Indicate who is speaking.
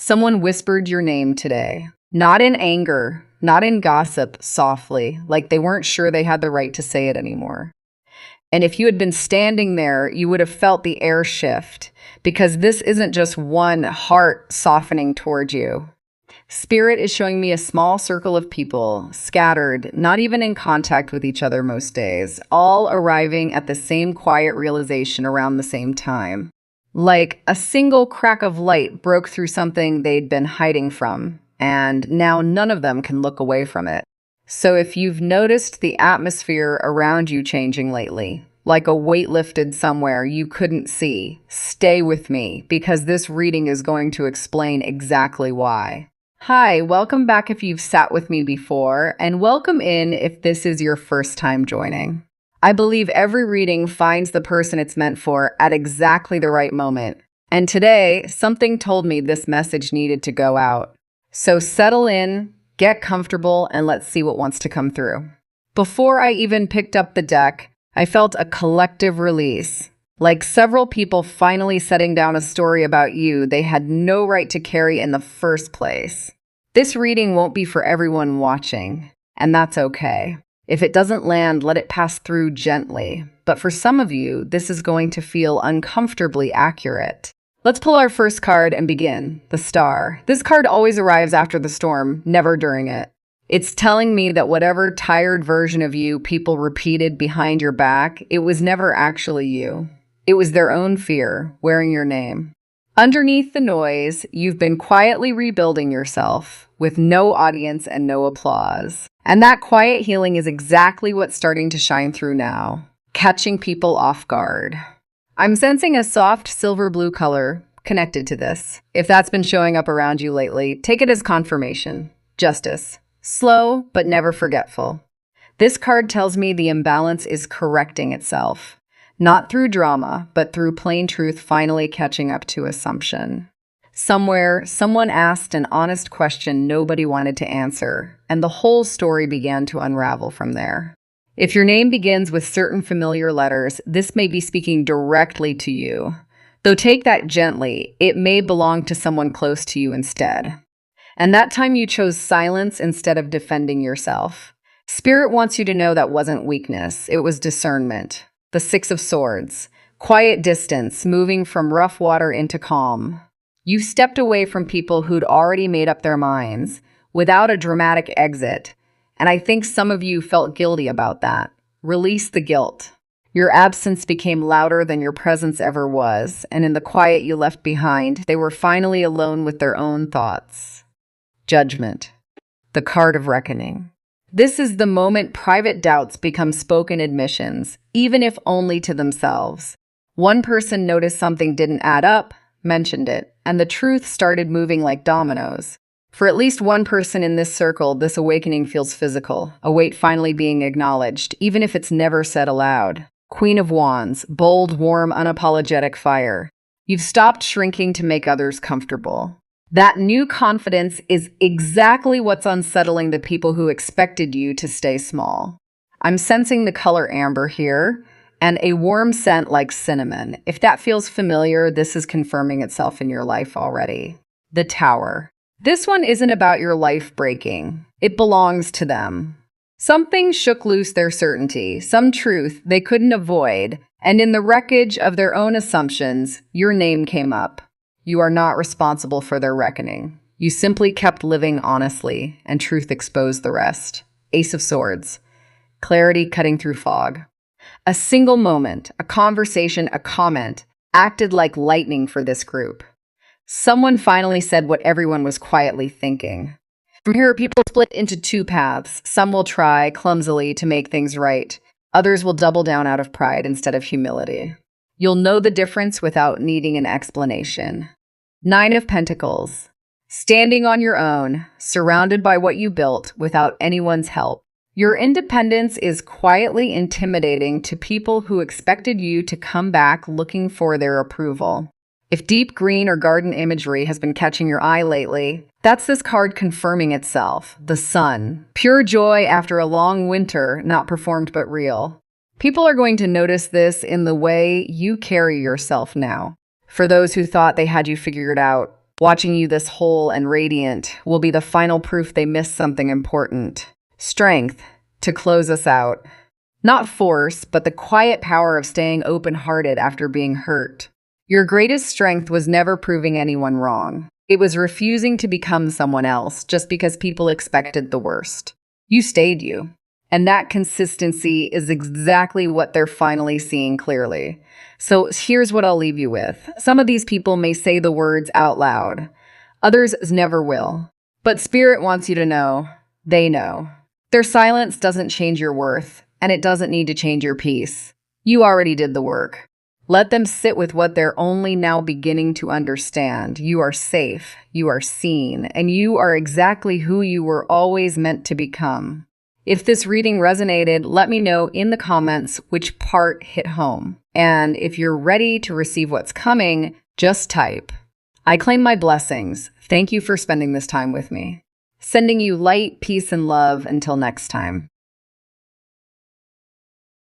Speaker 1: Someone whispered your name today. Not in anger, not in gossip, softly, like they weren't sure they had the right to say it anymore. And if you had been standing there, you would have felt the air shift, because this isn't just one heart softening toward you. Spirit is showing me a small circle of people, scattered, not even in contact with each other most days, all arriving at the same quiet realization around the same time. Like a single crack of light broke through something they'd been hiding from, and now none of them can look away from it. So if you've noticed the atmosphere around you changing lately, like a weight lifted somewhere you couldn't see, stay with me, because this reading is going to explain exactly why. Hi, welcome back if you've sat with me before, and welcome in if this is your first time joining. I believe every reading finds the person it's meant for at exactly the right moment. And today, something told me this message needed to go out. So settle in, get comfortable, and let's see what wants to come through. Before I even picked up the deck, I felt a collective release. Like several people finally setting down a story about you they had no right to carry in the first place. This reading won't be for everyone watching, and that's okay. If it doesn't land, let it pass through gently. But for some of you, this is going to feel uncomfortably accurate. Let's pull our first card and begin. The Star. This card always arrives after the storm, never during it. It's telling me that whatever tired version of you people repeated behind your back, it was never actually you. It was their own fear, wearing your name. Underneath the noise, you've been quietly rebuilding yourself, with no audience and no applause. And that quiet healing is exactly what's starting to shine through now, catching people off guard. I'm sensing a soft silver blue color connected to this. If that's been showing up around you lately, take it as confirmation. Justice. Slow, but never forgetful. This card tells me the imbalance is correcting itself. Not through drama, but through plain truth finally catching up to assumption. Somewhere, someone asked an honest question nobody wanted to answer, and the whole story began to unravel from there. If your name begins with certain familiar letters, this may be speaking directly to you. Though take that gently, it may belong to someone close to you instead. And that time you chose silence instead of defending yourself. Spirit wants you to know that wasn't weakness, it was discernment. The Six of Swords. Quiet distance, moving from rough water into calm. You stepped away from people who'd already made up their minds, without a dramatic exit. And I think some of you felt guilty about that. Release the guilt. Your absence became louder than your presence ever was, and in the quiet you left behind, they were finally alone with their own thoughts. Judgment. The card of reckoning. This is the moment private doubts become spoken admissions, even if only to themselves. One person noticed something didn't add up, mentioned it, and the truth started moving like dominoes. For at least one person in this circle, this awakening feels physical, a weight finally being acknowledged, even if it's never said aloud. Queen of Wands, bold, warm, unapologetic fire. You've stopped shrinking to make others comfortable. That new confidence is exactly what's unsettling the people who expected you to stay small. I'm sensing the color amber here, and a warm scent like cinnamon. If that feels familiar, this is confirming itself in your life already. The Tower. This one isn't about your life breaking. It belongs to them. Something shook loose their certainty, some truth they couldn't avoid, and in the wreckage of their own assumptions, your name came up. You are not responsible for their reckoning. You simply kept living honestly, and truth exposed the rest. Ace of Swords. Clarity cutting through fog. A single moment, a conversation, a comment, acted like lightning for this group. Someone finally said what everyone was quietly thinking. From here, people split into two paths. Some will try, clumsily, to make things right. Others will double down out of pride instead of humility. You'll know the difference without needing an explanation. Nine of Pentacles. Standing on your own, surrounded by what you built without anyone's help. Your independence is quietly intimidating to people who expected you to come back looking for their approval. If deep green or garden imagery has been catching your eye lately, that's this card confirming itself. The Sun. Pure joy after a long winter, not performed but real. People are going to notice this in the way you carry yourself now. For those who thought they had you figured out, Watching you this whole and radiant will be the final proof they missed something important. Strength to close us out. Not force, but the quiet power of staying open-hearted after being hurt. Your greatest strength was never proving anyone wrong. It was refusing to become someone else just because people expected the worst. You stayed you. And that consistency is exactly what they're finally seeing clearly. So here's what I'll leave you with. Some of these people may say the words out loud. Others never will. But Spirit wants you to know, they know. Their silence doesn't change your worth, and it doesn't need to change your peace. You already did the work. Let them sit with what they're only now beginning to understand. You are safe, you are seen, and you are exactly who you were always meant to become. If this reading resonated, let me know in the comments which part hit home. And if you're ready to receive what's coming, just type, "I claim my blessings. Thank you for spending this time with me." Sending you light, peace, and love until next time.